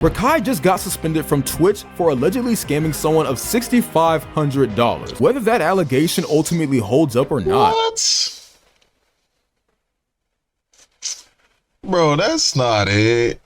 where Kai just got suspended from Twitch for allegedly scamming someone of $6,500. Whether that allegation ultimately holds up or not. What? Bro, that's not it.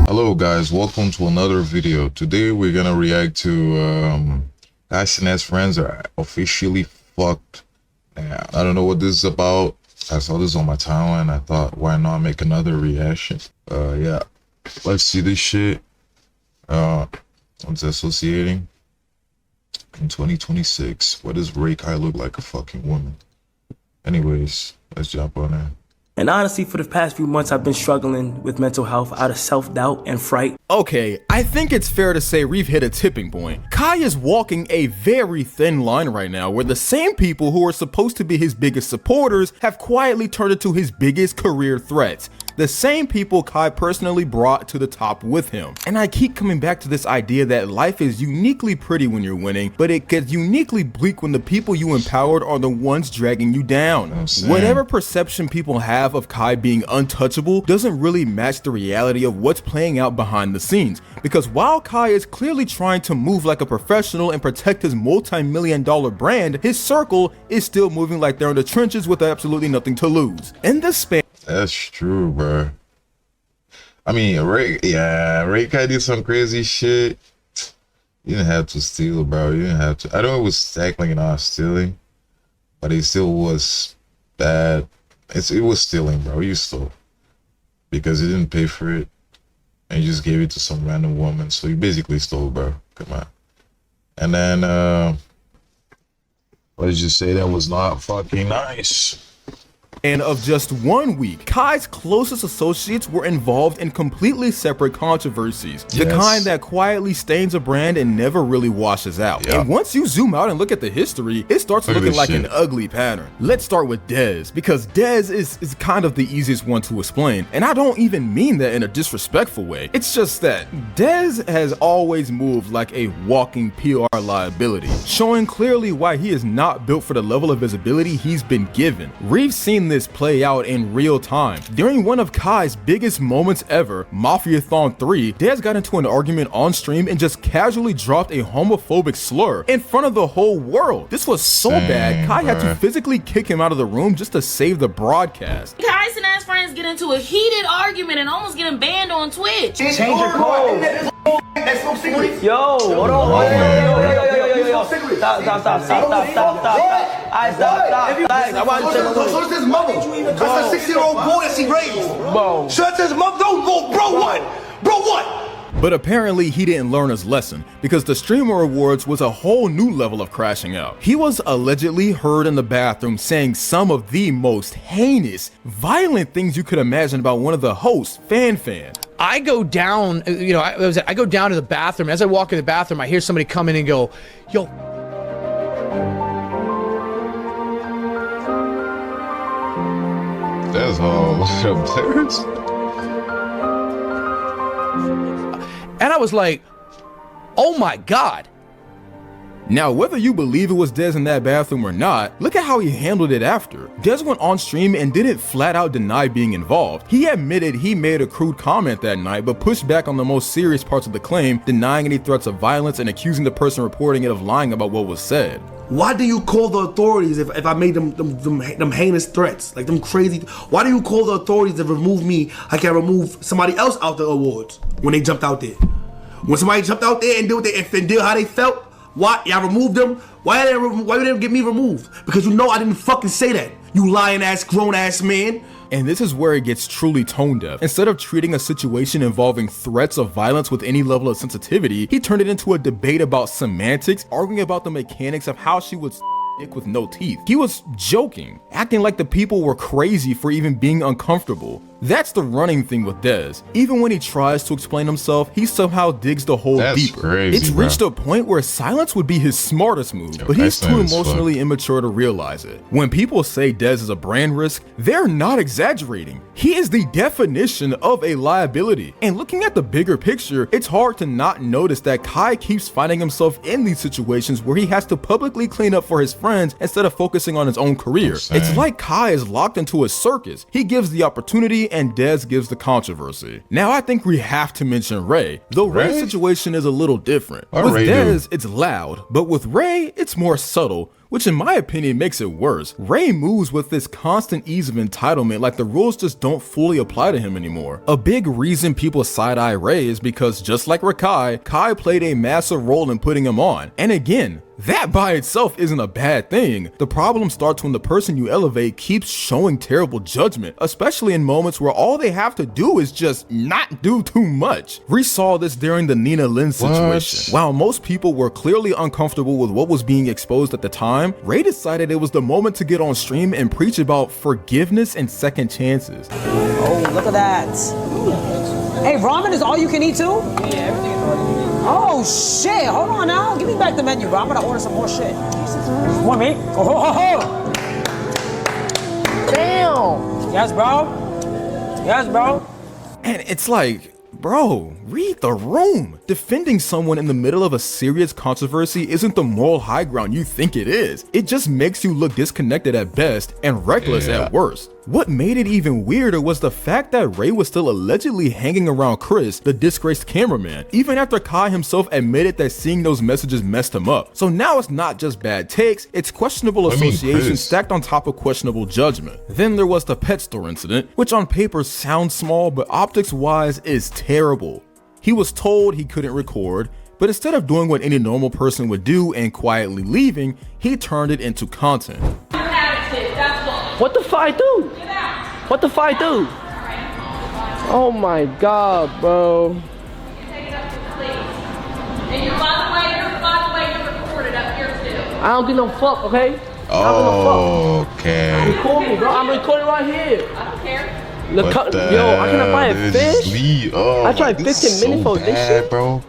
Hello guys, welcome to another video. Today we're gonna react to Cenat's friends are officially fucked. Now, I don't know what this is about. I saw this on my timeline. I thought, why not make another reaction? Yeah, let's see this shit. What's associating in 2026? What does Ray Kai look like a fucking woman? Anyways, let's jump on it. And honestly, for the past few months, I've been struggling with mental health out of self-doubt and fright. Okay, I think it's fair to say we've hit a tipping point. Kai is walking a very thin line right now where the same people who are supposed to be his biggest supporters have quietly turned into his biggest career threats. The same people Kai personally brought to the top with him. And I keep coming back to this idea that life is uniquely pretty when you're winning, but it gets uniquely bleak when the people you empowered are the ones dragging you down. Whatever perception people have of Kai being untouchable doesn't really match the reality of what's playing out behind the scenes. Because while Kai is clearly trying to move like a professional and protect his multi-million-dollar brand, his circle is still moving like they're in the trenches with absolutely nothing to lose. In this span, that's true, bro. I mean, Ray Kai did some crazy shit. You didn't have to steal, bro. You didn't have to. I know it was technically not stealing, but it still was bad. It was stealing, bro. You stole because you didn't pay for it, and you just gave it to some random woman. So you basically stole, bro. Come on. And then, let's just say that was not fucking nice. And of just 1 week, Kai's closest associates were involved in completely separate controversies. The kind that quietly stains a brand and never really washes out. And once you zoom out and look at the history, it starts looking like an ugly pattern. Let's start with Dez, because Dez is kind of the easiest one to explain. And I don't even mean that in a disrespectful way. It's just that Dez has always moved like a walking PR liability, showing clearly why he is not built for the level of visibility he's been given. We've seen this play out in real time. During one of Kai's biggest moments ever, Mafiathon 3, Dez got into an argument on stream and just casually dropped a homophobic slur in front of the whole world. This was so bad, Kai had to physically kick him out of the room just to save the broadcast. Kai Cenat's friends get into a heated argument and almost get him banned on Twitch. Change your code. That's no secret. Yo, hold on. Yo. Stop. I want to show this mother. That's a 6-year-old boy that she raised. Bro. Show this mother. Bro, what? But apparently he didn't learn his lesson, because the Streamer Awards was a whole new level of crashing out. He was allegedly heard in the bathroom saying some of the most heinous, violent things you could imagine about one of the hosts, Fan. I go down, I go down to the bathroom. As I walk in the bathroom, I hear somebody come in and go, yo. That's all upstairs. And I was like, oh my God. Now, whether you believe it was Dez in that bathroom or not, look at how he handled it after. Dez went on stream and didn't flat out deny being involved. He admitted he made a crude comment that night, but pushed back on the most serious parts of the claim, denying any threats of violence and accusing the person reporting it of lying about what was said. Why do you call the authorities if I made them heinous threats, like them crazy? Why do you call the authorities to remove me like I remove somebody else out the awards when they jumped out there? When somebody jumped out there and did how they felt, why y'all removed them? Why did they get me removed? Because you know I didn't fucking say that, you lying ass grown ass man. And this is where it gets truly tone deaf. Instead of treating a situation involving threats of violence with any level of sensitivity, he turned it into a debate about semantics, arguing about the mechanics of how she would dick with no teeth. He was joking, acting like the people were crazy for even being uncomfortable. That's the running thing with Dez. Even when he tries to explain himself, he somehow digs the hole deeper. Crazy, it's reached a point where silence would be his smartest move, but he's too emotionally immature to realize it. When people say Dez is a brand risk, they're not exaggerating. He is the definition of a liability. And looking at the bigger picture, it's hard to not notice that Kai keeps finding himself in these situations where he has to publicly clean up for his friends instead of focusing on his own career. It's like Kai is locked into a circus. He gives the opportunity and Dez gives the controversy. Now I think we have to mention Ray, though Ray's situation is a little different. With Dez, it's loud, but with Ray, it's more subtle, which in my opinion makes it worse. Ray moves with this constant ease of entitlement like the rules just don't fully apply to him anymore. A big reason people side-eye Ray is because just like Rakai, Kai played a massive role in putting him on. And again, that by itself isn't a bad thing. The problem starts when the person you elevate keeps showing terrible judgment, especially in moments where all they have to do is just not do too much. We saw this during the Nina Lynn situation. While most people were clearly uncomfortable with what was being exposed at the time, Ray decided it was the moment to get on stream and preach about forgiveness and second chances. Oh, look at that. Hey, ramen is all you can eat too? Yeah, everything is all you can eat. Oh shit, hold on now. Give me back the menu, bro. I'm gonna order some more shit. More meat? Oh. Damn. Yes, bro. Yes, bro. And it's like, bro, read the room. Defending someone in the middle of a serious controversy isn't the moral high ground you think it is. It just makes you look disconnected at best and reckless at worst. What made it even weirder was the fact that Ray was still allegedly hanging around Chris, the disgraced cameraman, even after Kai himself admitted that seeing those messages messed him up. So now it's not just bad takes, it's questionable association stacked on top of questionable judgment. Then there was the pet store incident, which on paper sounds small but optics wise is terrible. He was told he couldn't record, but instead of doing what any normal person would do and quietly leaving, he turned it into content. What the fuck I do? What the fuck I do? Oh my god, bro. You take it up to the police. And you're by the way, you're recorded up here too. I don't give no fuck, okay? Okay. Record me, bro. I'm recording right here. I don't care. Look, yo, I cannot buy a fish. I tried 15 minutes for this shit, bro.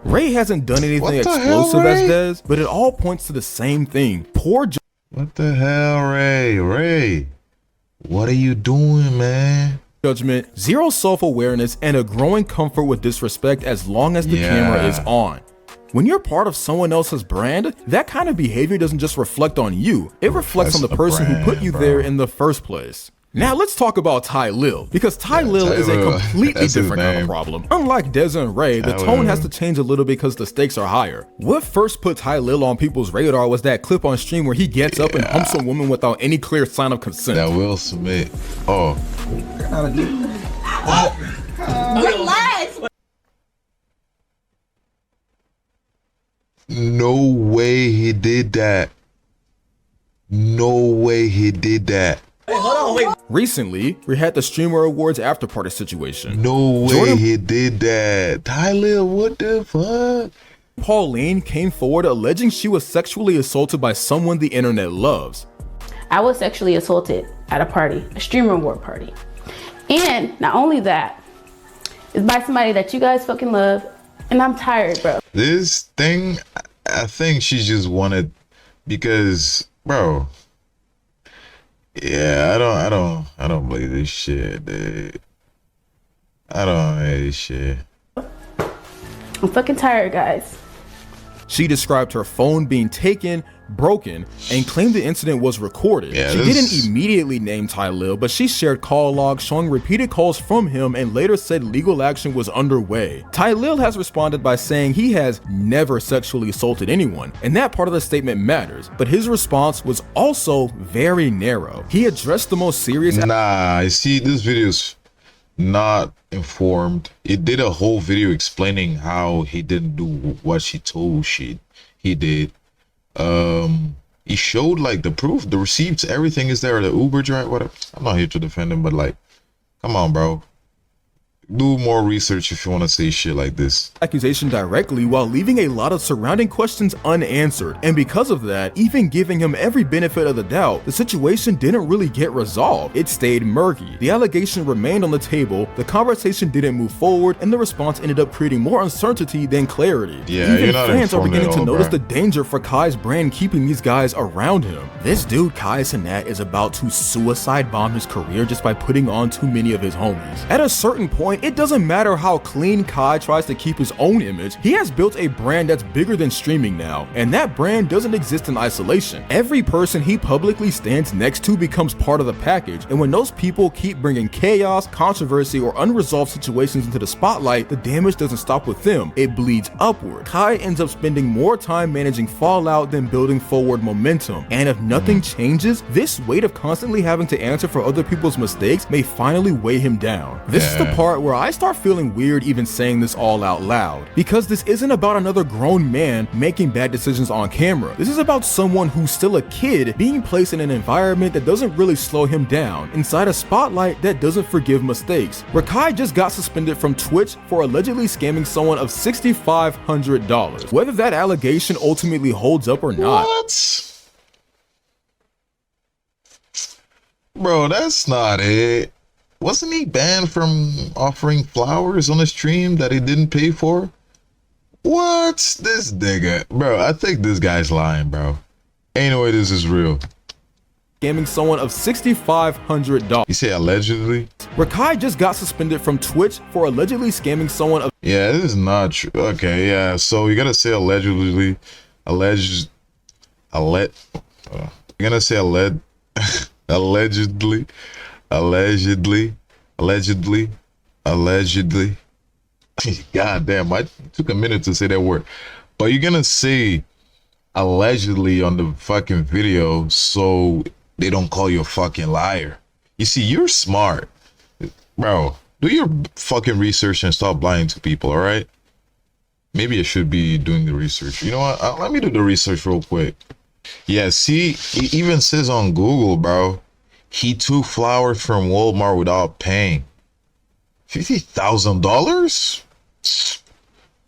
Ray hasn't done anything explosive as Dez, but it all points to the same thing. Poor What the hell, Ray? Ray, what are you doing, man? Judgment, zero self-awareness, and a growing comfort with disrespect as long as the camera is on. When you're part of someone else's brand, that kind of behavior doesn't just reflect on you, it reflects on the person who put you there in the first place. Now let's talk about Ty Lil, because Ty Lil is a completely different kind of problem. Unlike Dez and Ray, the tone has to change a little because the stakes are higher. What first put Ty Lil on people's radar was that clip on stream where he gets up and humps a woman without any clear sign of consent. That Will Smith. Oh. Relax. No way he did that. No way he did that. Recently, we had the Streamer Awards after party situation. No way he did that. Tyler, what the fuck? Pauline came forward alleging she was sexually assaulted by someone the internet loves. I was sexually assaulted at a party, a Streamer Award party. And not only that, it's by somebody that you guys fucking love, and I'm tired, bro. This thing, I think she just wanted, because, bro, yeah, I don't believe this shit, dude. I don't believe this shit. I'm fucking tired, guys. She described her phone being taken, broken, and claimed the incident was recorded. She didn't immediately name Ty Lil, but she shared call logs showing repeated calls from him and later said legal action was underway. Ty Lil has responded by saying he has never sexually assaulted anyone, and that part of the statement matters, but his response was also very narrow. He addressed the most serious— Nah, I see this video's not informed. It did a whole video explaining how he didn't do what she told he did. He showed like the proof, the receipts, everything is there, the Uber drive, whatever. I'm not here to defend him, but like, come on, bro. Do more research if you want to say shit like this. Accusation directly while leaving a lot of surrounding questions unanswered, and because of that, even giving him every benefit of the doubt, the situation didn't really get resolved. It stayed murky. The allegation remained on the table, the conversation didn't move forward, and the response ended up creating more uncertainty than clarity. Yeah, even fans are beginning to notice bro. the danger for Kai's brand keeping these guys around him. This dude Kai Cenat is about to suicide bomb his career just by putting on too many of his homies. At a certain point, And it doesn't matter how clean Kai tries to keep his own image, he has built a brand that's bigger than streaming now, and that brand doesn't exist in isolation. Every person he publicly stands next to becomes part of the package, and when those people keep bringing chaos, controversy, or unresolved situations into the spotlight, the damage doesn't stop with them, it bleeds upward. Kai ends up spending more time managing fallout than building forward momentum, and if nothing changes, this weight of constantly having to answer for other people's mistakes may finally weigh him down. This is the part where I start feeling weird even saying this all out loud, because this isn't about another grown man making bad decisions on camera. This is about someone who's still a kid being placed in an environment that doesn't really slow him down, inside a spotlight that doesn't forgive mistakes, where Kai just got suspended from Twitch for allegedly scamming someone of $6,500. Whether that allegation ultimately holds up or not. What? Bro, that's not it. Wasn't he banned from offering flowers on a stream that he didn't pay for? What's this nigga? Bro, I think this guy's lying, bro. Ain't no way this is real. Scamming someone of $6,500. You say allegedly? Where Kai just got suspended from Twitch for allegedly scamming someone of— Yeah, this is not true. Okay, yeah, so you gotta say allegedly. You're gonna say allegedly. God damn, I took a minute to say that word. But you're gonna say allegedly on the fucking video so they don't call you a fucking liar. You see, you're smart. Bro, do your fucking research and stop lying to people, alright? Maybe I should be doing the research. You know what? Let me do the research real quick. Yeah, see, it even says on Google, bro, he took flowers from Walmart without paying. $50,000?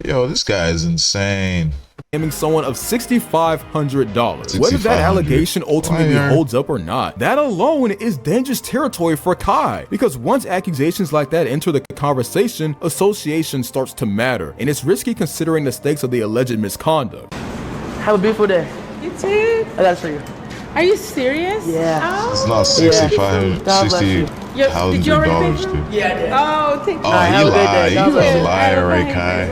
Yo, this guy is insane. Scamming someone of $6,500. Whether that allegation ultimately holds up or not, that alone is dangerous territory for Kai. Because once accusations like that enter the conversation, association starts to matter, and it's risky considering the stakes of the alleged misconduct. Have a beautiful day. You too. I got it for you. Are you serious? Yeah. Oh. It's not $60,000. Did you already pay for it? Yeah, I did. Oh, thank you. Oh, you lie. You a liar, right, Kai?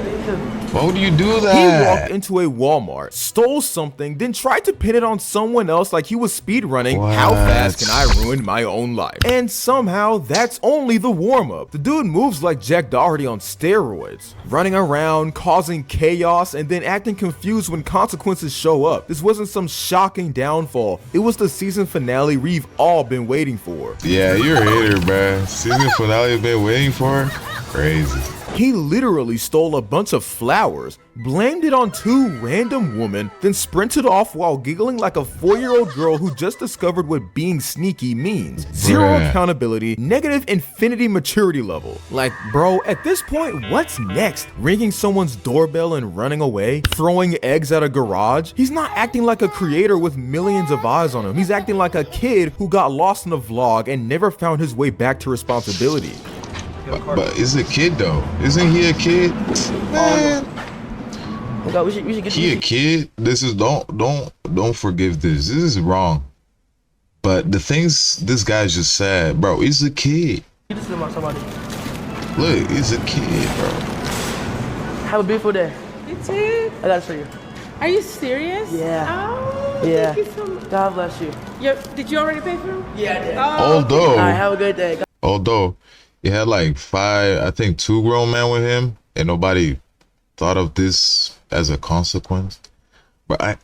Why would you do that? He walked into a Walmart, stole something, then tried to pin it on someone else like he was speedrunning. How fast can I ruin my own life? And somehow, that's only the warm-up. The dude moves like Jack Doherty on steroids, running around, causing chaos, and then acting confused when consequences show up. This wasn't some shocking downfall. It was the season finale we've all been waiting for. Yeah, you're a hater, bruh. Season finale you've been waiting for? Crazy. He literally stole a bunch of flowers, blamed it on two random women, then sprinted off while giggling like a 4-year-old girl who just discovered what being sneaky means. Zero accountability, negative infinity maturity level. Like, bro, at this point, what's next? Ringing someone's doorbell and running away? Throwing eggs at a garage? He's not acting like a creator with millions of eyes on him. He's acting like a kid who got lost in a vlog and never found his way back to responsibility. But is a kid though? Isn't he a kid? Man, we should get he a kid. This is don't forgive this. This is wrong. But the things this guy just said, bro, he's a kid. This is about somebody. Look, he's a kid, bro. Have a beautiful day. You too. I got it for you. Are you serious? Yeah. Oh, Yeah. thank you so much. God bless you. Did you already pay for them? Yeah, I did. Although, All right, have a good day. although he had like 2 grown men with him, and nobody thought of this as a consequence. But I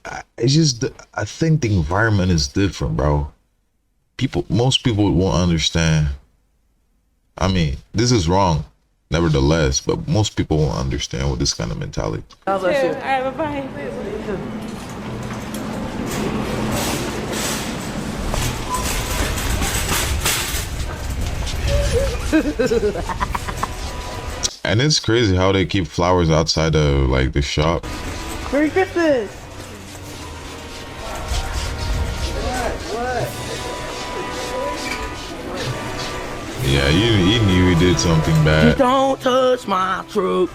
think the environment is different, bro. Most people won't understand. I mean, this is wrong, nevertheless, but most people won't understand with this kind of mentality. God bless you. All right, bye-bye. And it's crazy how they keep flowers outside of like the shop. Merry Christmas. Yeah, he knew he did something bad. Don't touch my truck.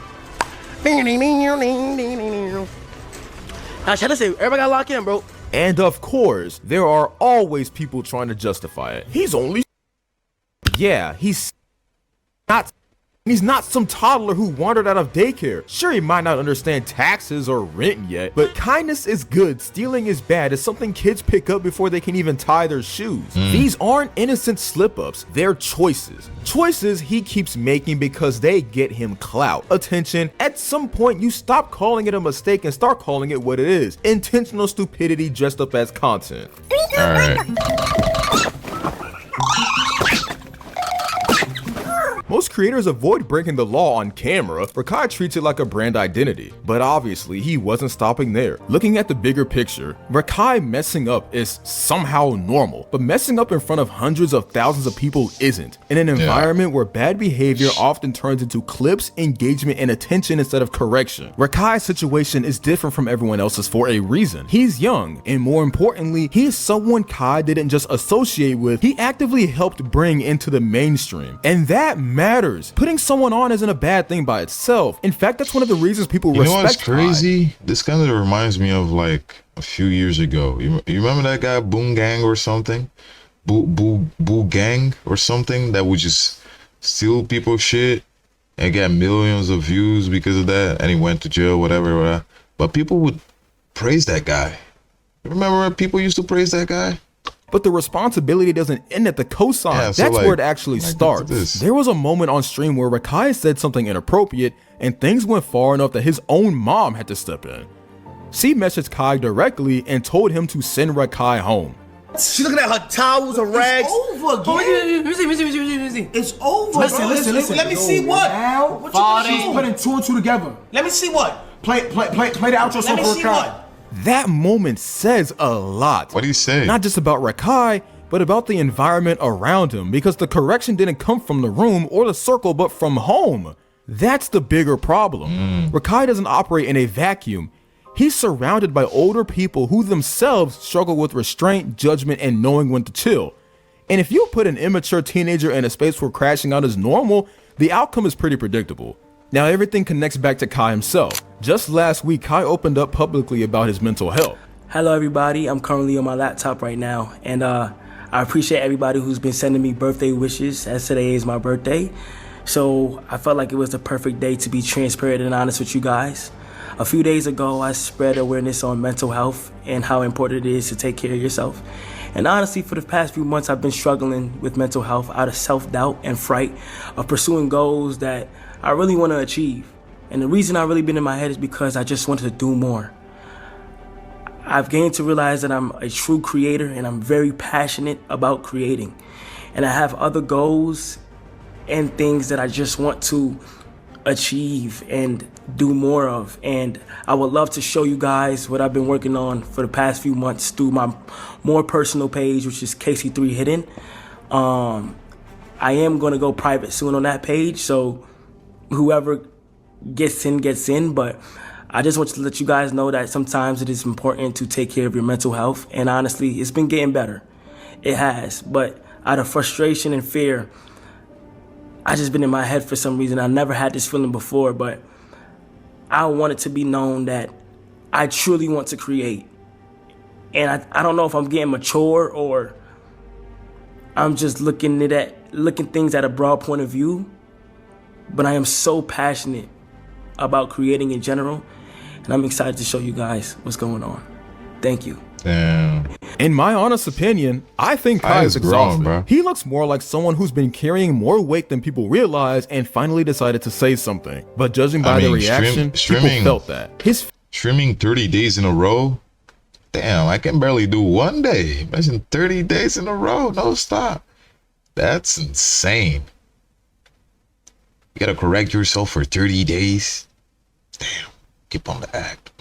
Should I say, everybody got locked in, bro. And of course, there are always people trying to justify it. He's only... Yeah, he's not... He's not some toddler who wandered out of daycare. Sure, he might not understand taxes or rent yet, but kindness is good, stealing is bad. It's something kids pick up before they can even tie their shoes. These aren't innocent slip-ups, they're choices. Choices he keeps making because they get him clout, attention. At some point, you stop calling it a mistake and start calling it what it is. Intentional stupidity dressed up as content. Alright. Most creators avoid breaking the law on camera. Rakai treats it like a brand identity, but obviously he wasn't stopping there. Looking at the bigger picture, Rakai messing up is somehow normal, but messing up in front of hundreds of thousands of people isn't. In an environment where bad behavior often turns into clips, engagement, and attention instead of correction. Rakai's situation is different from everyone else's for a reason. He's young, and more importantly, he is someone Kai didn't just associate with, he actively helped bring into the mainstream. And that matters. Putting someone on isn't a bad thing by itself. In fact, that's one of the reasons people respect. You know what's crazy? This kind of reminds me of like a few years ago. You remember that guy Boom Gang or something? Boo Gang or something that would just steal people's shit and get millions of views because of that, and he went to jail, whatever. But people would praise that guy. Remember when people used to praise that guy? But the responsibility doesn't end at the cosign. Yeah, so that's like, where it actually starts. There was a moment on stream where Rakai said something inappropriate and things went far enough that his own mom had to step in. She messaged Kai directly and told him to send Rakai home. She's looking at her towels and rags. It's over, again. Let me see. It's over. Listen. Let me see what? Now, What you gonna she's do? putting 2 and 2 together. Let me see what? Play the outro song Let me for see Rakai. what? That moment says a lot. What do you say? Not just about Rakai, but about the environment around him, because the correction didn't come from the room or the circle, but from home. That's the bigger problem. Rakai doesn't operate in a vacuum. He's surrounded by older people who themselves struggle with restraint, judgment, and knowing when to chill. And if you put an immature teenager in a space where crashing out is normal, the outcome is pretty predictable. Now everything connects back to Kai himself. Just last week, Kai opened up publicly about his mental health. Hello everybody, I'm currently on my laptop right now, and I appreciate everybody who's been sending me birthday wishes, as today is my birthday. So I felt like it was the perfect day to be transparent and honest with you guys. A few days ago, I spread awareness on mental health and how important it is to take care of yourself. And honestly, for the past few months, I've been struggling with mental health out of self-doubt and fright of pursuing goals that I really want to achieve. And the reason I've really been in my head is because I just wanted to do more. I've gained to realize that I'm a true creator and I'm very passionate about creating. And I have other goals and things that I just want to achieve and do more of. And I would love to show you guys what I've been working on for the past few months through my more personal page, which is KC3 Hidden. I am going to go private soon on that page, so whoever gets in, but I just want to let you guys know that sometimes it is important to take care of your mental health, and honestly, it's been getting better. It has, but out of frustration and fear, I just been in my head for some reason. I never had this feeling before, but I want it to be known that I truly want to create. And I don't know if I'm getting mature or I'm just looking things at a broad point of view, but I am so passionate about creating in general, and I'm excited to show you guys what's going on. Thank you. Damn. In my honest opinion, I think Kai is exhausted. Bro. He looks more like someone who's been carrying more weight than people realize and finally decided to say something. But judging by the reaction, people felt that. Streaming 30 days in a row? Damn, I can barely do one day. Imagine 30 days in a row, no stop. That's insane. You gotta correct yourself for 30 days. Damn, keep on the act.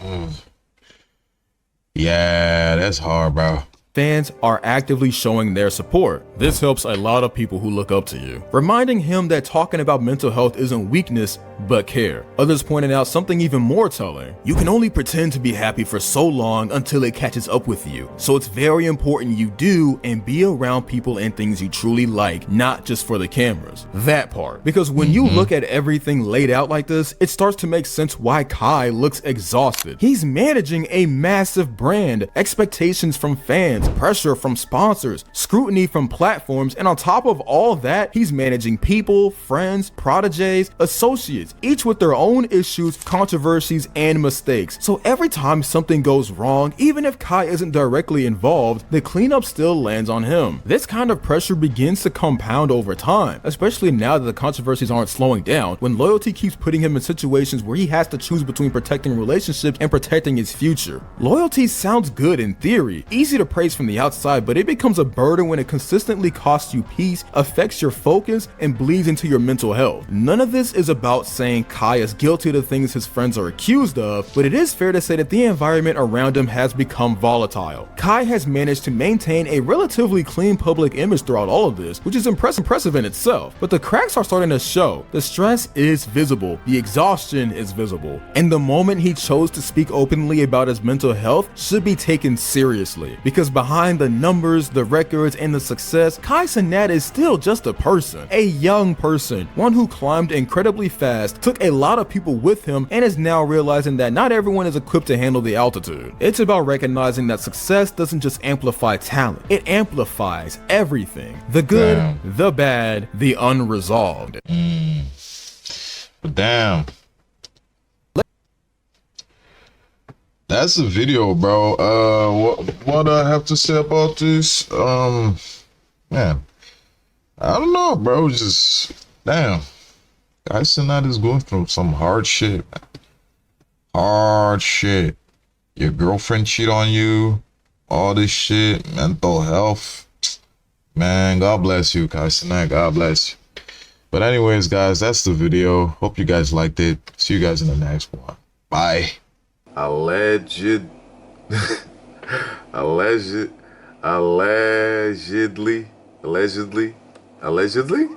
Yeah, that's hard, bro. Fans are actively showing their support. This helps a lot of people who look up to you, reminding him that talking about mental health isn't weakness, but care. Others pointed out something even more telling. You can only pretend to be happy for so long until it catches up with you. So it's very important you do and be around people and things you truly like, not just for the cameras. That part. Because when you look at everything laid out like this, it starts to make sense why Kai looks exhausted. He's managing a massive brand, expectations from fans, fans, pressure from sponsors, scrutiny from platforms, and on top of all that, he's managing people, friends, proteges, associates, each with their own issues, controversies, and mistakes. So every time something goes wrong, even if Kai isn't directly involved, the cleanup still lands on him. This kind of pressure begins to compound over time, especially now that the controversies aren't slowing down, when loyalty keeps putting him in situations where he has to choose between protecting relationships and protecting his future. Loyalty sounds good in theory, easy to praise from the outside, but it becomes a burden when it consistently costs you peace, affects your focus, and bleeds into your mental health. None of this is about saying Kai is guilty of the things his friends are accused of, but it is fair to say that the environment around him has become volatile. Kai has managed to maintain a relatively clean public image throughout all of this, which is impressive in itself, but the cracks are starting to show. The stress is visible, the exhaustion is visible, and the moment he chose to speak openly about his mental health should be taken seriously, because behind the numbers, the records, and the success, Kai Cenat is still just a person, a young person, one who climbed incredibly fast, took a lot of people with him, and is now realizing that not everyone is equipped to handle the altitude. It's about recognizing that success doesn't just amplify talent, it amplifies everything. The good, the bad, the unresolved. But damn. That's the video, bro. What I have to say about this? Man, I don't know, bro. Just damn. Kai Cenat is going through some hard shit, man. Hard shit. Your girlfriend cheat on you, all this shit, mental health. Man, God bless you, Kai Cenat. God bless you. But anyways, guys, that's the video. Hope you guys liked it. See you guys in the next one. Bye. Allegedly, allegedly.